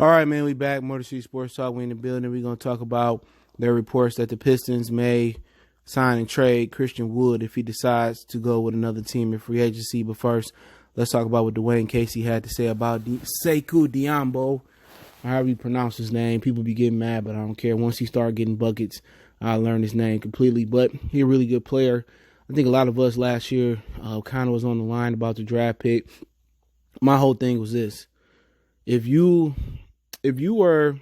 All right, man, we back. Motor City Sports Talk. We in the building. We're going to talk about their reports that the Pistons may sign and trade Christian Wood if he decides to go with another team in free agency. But first, let's talk about what Dwane Casey had to say about Sekou Doumbouya, however you pronounce his name. People be getting mad, but I don't care. Once he start getting buckets, I learned his name completely. But he's a really good player. I think a lot of us last year kind of was on the line about the draft pick. My whole thing was this. If you were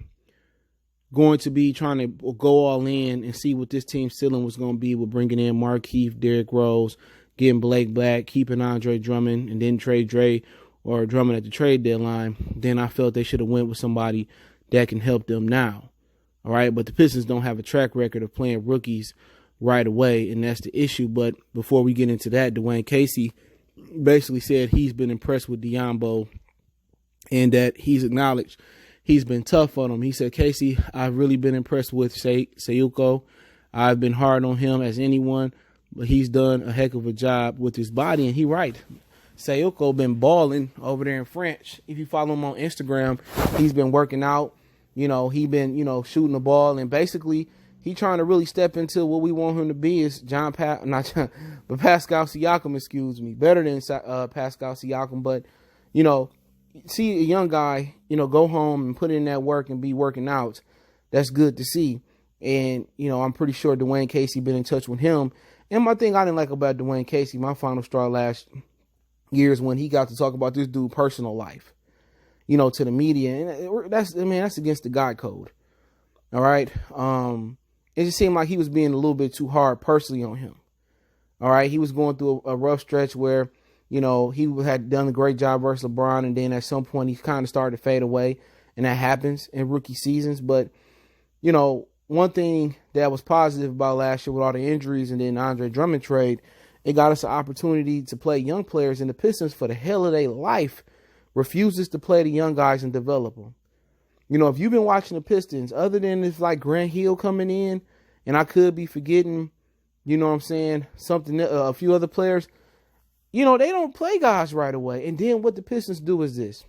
going to be trying to go all in and see what this team's ceiling was going to be with bringing in Markieff, Derrick Rose, getting Blake Black, keeping Andre Drummond, and then trade Dre or Drummond at the trade deadline, then I felt they should have went with somebody that can help them now. All right, but the Pistons don't have a track record of playing rookies right away, and that's the issue. But before we get into that, Dwane Casey basically said he's been impressed with Doumbouya and that he's acknowledged he's been tough on him. He said, Casey, I've really been impressed with Sekou. I've been hard on him as anyone, but he's done a heck of a job with his body. And he right. Sekou been balling over there in France. If you follow him on Instagram, he's been working out. He been, shooting the ball. And basically, he trying to really step into what we want him to be is Pascal Siakam, excuse me. Better than Pascal Siakam. But, see a young guy, go home and put in that work and be working out. That's good to see. And, I'm pretty sure Dwane Casey been in touch with him. And my thing I didn't like about Dwane Casey, my final straw last year is when he got to talk about this dude's personal life, to the media. And that's against the God code. All right. It just seemed like he was being a little bit too hard personally on him. All right. He was going through a rough stretch where, he had done a great job versus LeBron, and then at some point he kind of started to fade away, and that happens in rookie seasons. But, one thing that was positive about last year with all the injuries and then Andre Drummond trade, it got us an opportunity to play young players, and the Pistons, for the hell of their life, refuses to play the young guys and develop them. If you've been watching the Pistons, other than this like Grant Hill coming in, and I could be forgetting, a few other players, they don't play guys right away. And then what the Pistons do is this.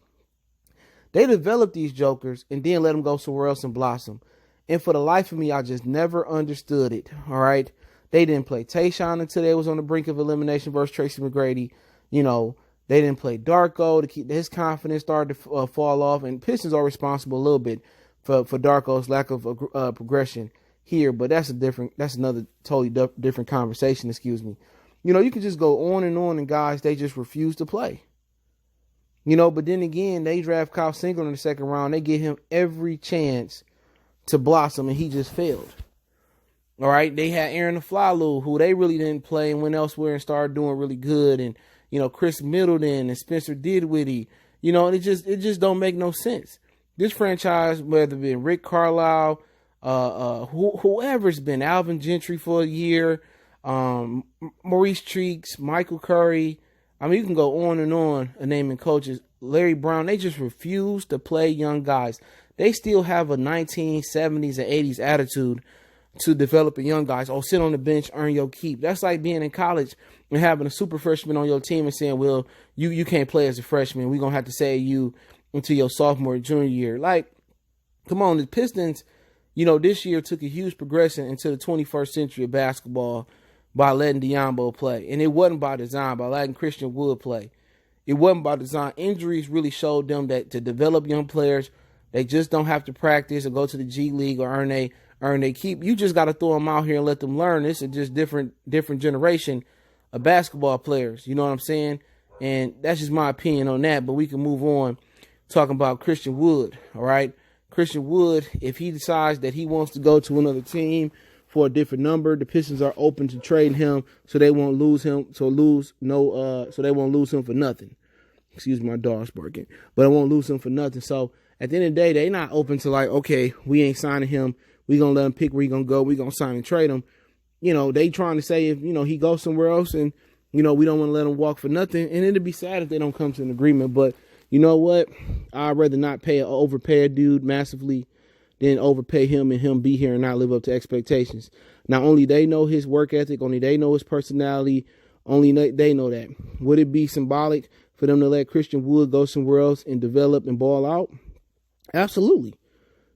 They develop these jokers and then let them go somewhere else and blossom. And for the life of me, I just never understood it. All right. They didn't play Tayshaun until they was on the brink of elimination versus Tracy McGrady. They didn't play Darko to keep his confidence started to fall off. And Pistons are responsible a little bit for Darko's lack of progression here. But that's another totally different conversation. Excuse me. You can just go on, and guys, they just refuse to play. But then again, they draft Kyle Singer in the second round. They give him every chance to blossom, and he just failed. All right, they had Aaron Aflalo, who they really didn't play and went elsewhere and started doing really good. And, Chris Middleton and Spencer Dinwiddie, and it just don't make no sense. This franchise, whether it be Rick Carlisle, whoever's been, Alvin Gentry for a year, Maurice Cheeks, Michael Curry. You can go on and naming coaches. Larry Brown, they just refuse to play young guys. They still have a 1970s and 80s attitude to developing young guys. Oh, sit on the bench, earn your keep. That's like being in college and having a super freshman on your team and saying, well, you can't play as a freshman. We're going to have to say you until your sophomore or junior year. Like, come on, the Pistons, this year took a huge progression into the 21st century of basketball by letting Doumbouya play. And it wasn't by design, by letting Christian Wood play. It wasn't by design. Injuries really showed them that to develop young players, they just don't have to practice or go to the G League or earn they keep. You just got to throw them out here and let them learn. This is just different generation of basketball players. You know what I'm saying? And that's just my opinion on that. But we can move on talking about Christian Wood. All right. Christian Wood, if he decides that he wants to go to another team for a different number, the Pistons are open to trading him so they won't lose him. So they won't lose him for nothing. Excuse me, my dog's barking. But I won't lose him for nothing. So at the end of the day, they not open to like, okay, we ain't signing him. We gonna let him pick where he gonna go. We gonna sign and trade him. They trying to say if he goes somewhere else and we don't want to let him walk for nothing. And it'd be sad if they don't come to an agreement. But you know what? I'd rather not overpay a dude massively than overpay him and him be here and not live up to expectations. Not only they know his work ethic, only they know his personality, only they know that. Would it be symbolic for them to let Christian Wood go somewhere else and develop and ball out? Absolutely.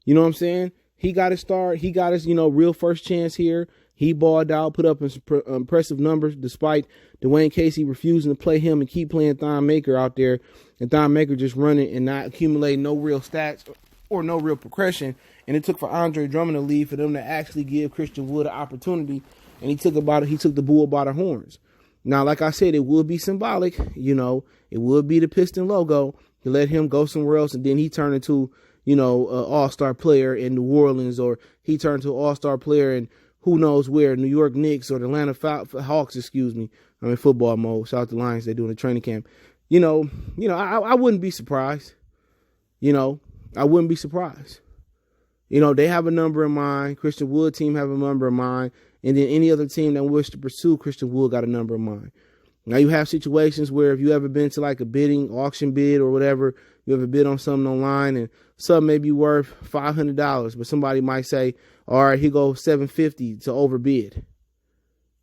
You know what I'm saying? He got his start. He got his, real first chance here. He balled out, put up impressive numbers despite Dwane Casey refusing to play him and keep playing Thon Maker out there. And Thon Maker just running and not accumulating no real stats or no real progression. And it took for Andre Drummond to leave for them to actually give Christian Wood an opportunity. And he took the bull by the horns. Now, like I said, it would be symbolic. It would be the Piston logo to let him go somewhere else. And then he turned into, an all-star player in New Orleans, or he turned to an all-star player in who knows where, New York Knicks or the Atlanta Hawks, I'm in football mode. Shout out to Lions. They're doing a training camp. I wouldn't be surprised. I wouldn't be surprised. They have a number in mind. Christian Wood team have a number in mind. And then any other team that wish to pursue Christian Wood got a number in mind. Now, you have situations where if you ever been to like a auction bid or whatever, you ever bid on something online and something may be worth $500, but somebody might say, all right, here goes $750 to overbid.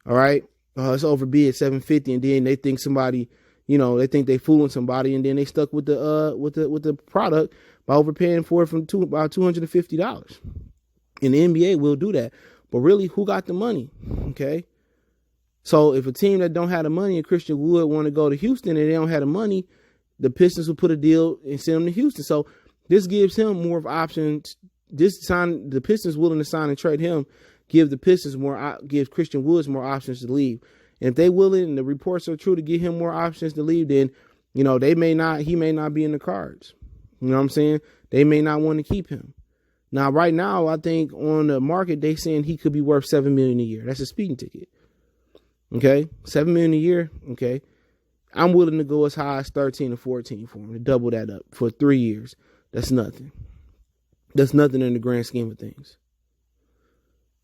All right. It's overbid $750. And then they think somebody, they think they fooling somebody. And then they stuck with the product by overpaying for it about $250. And the NBA will do that. But really, who got the money? Okay. So if a team that don't have the money and Christian Wood want to go to Houston and they don't have the money, the Pistons will put a deal and send him to Houston. So this gives him more of options. The Pistons willing to sign and trade him, gives Christian Woods more options to leave. And if they willing and the reports are true to give him more options to leave, then, he may not be in the cards. You know what I'm saying? They may not want to keep him. Now, right now, I think on the market, they saying he could be worth $7 million a year. That's a speeding ticket. Okay, $7 million a year. Okay, I'm willing to go as high as 13 or 14 for him to double that up for 3 years. That's nothing. That's nothing in the grand scheme of things.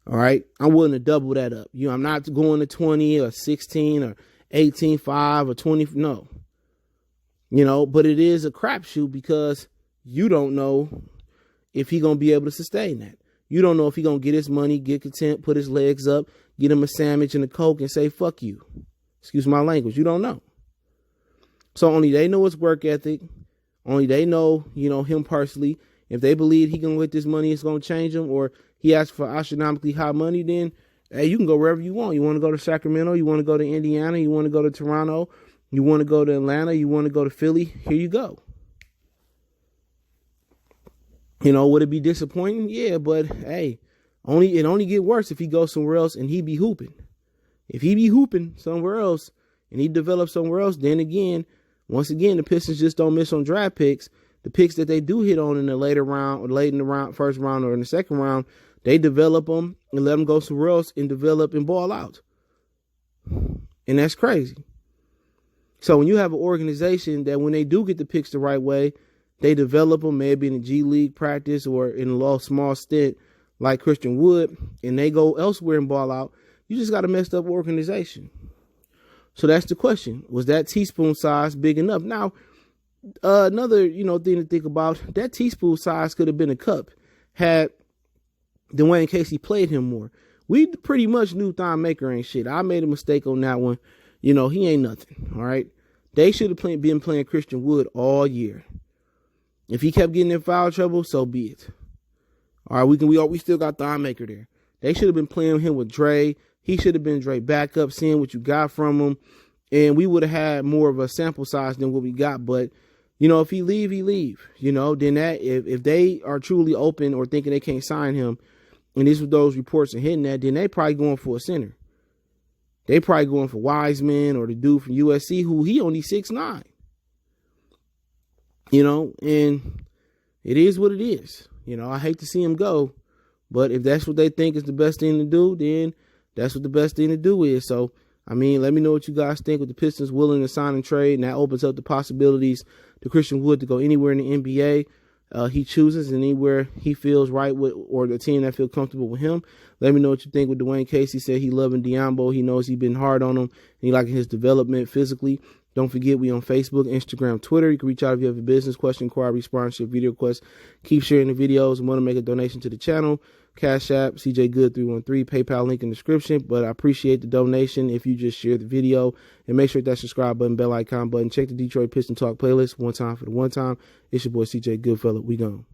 All right, I'm willing to double that up. I'm not going to 20 or 16 or 18.5 or 20. No, but it is a crapshoot because you don't know if he's gonna be able to sustain that. You don't know if he's going to get his money, get content, put his legs up, get him a sandwich and a Coke and say, fuck you. Excuse my language. You don't know. So only they know his work ethic. Only they know, him personally. If they believe he can get this money, it's going to change him, or he asks for astronomically high money, then, hey, you can go wherever you want. You want to go to Sacramento? You want to go to Indiana? You want to go to Toronto? You want to go to Atlanta? You want to go to Philly? Here you go. Would it be disappointing? Yeah, but hey, it only get worse if he goes somewhere else and he be hooping. If he be hooping somewhere else and he develops somewhere else, then once again, the Pistons just don't miss on draft picks. The picks that they do hit on in the later round or late in the round, first round or in the second round, they develop them and let them go somewhere else and develop and ball out. And that's crazy. So when you have an organization that when they do get the picks the right way, they develop them maybe in a G League practice or in a small stint like Christian Wood, and they go elsewhere and ball out, you just got a messed up organization. So that's the question. Was that teaspoon size big enough? Now, another, thing to think about, that teaspoon size could have been a cup had Dwane Casey played him more. We pretty much knew Thon Maker ain't shit. I made a mistake on that one. He ain't nothing. All right. They should have been playing Christian Wood all year. If he kept getting in foul trouble, so be it. All right, we still got Thon Maker there. They should have been playing him with Dre. He should have been Dre backup, seeing what you got from him, and we would have had more of a sample size than what we got. But if he leave, he leave. Then that if they are truly open or thinking they can't sign him, and those reports are hitting that, then they probably going for a center. They probably going for Wiseman or the dude from USC who he only 6'9". And it is what it is. I hate to see him go, but if that's what they think is the best thing to do, then that's what the best thing to do is. So, let me know what you guys think with the Pistons willing to sign and trade, and that opens up the possibilities to Christian Wood to go anywhere in the NBA. He chooses anywhere he feels right with, or the team that feel comfortable with him. Let me know what you think with Dwane Casey. Said he loving Doumbouya. He knows he's been hard on him, and he liking his development physically. Don't forget, we on Facebook, Instagram, Twitter. You can reach out if you have a business question, inquiry, sponsorship, video request. Keep sharing the videos and want to make a donation to the channel. Cash App, CJ Good 313, PayPal link in the description. But I appreciate the donation if you just share the video. And make sure that subscribe button, bell icon button. Check the Detroit Piston Talk playlist one time for the one time. It's your boy CJ Goodfella. We gone.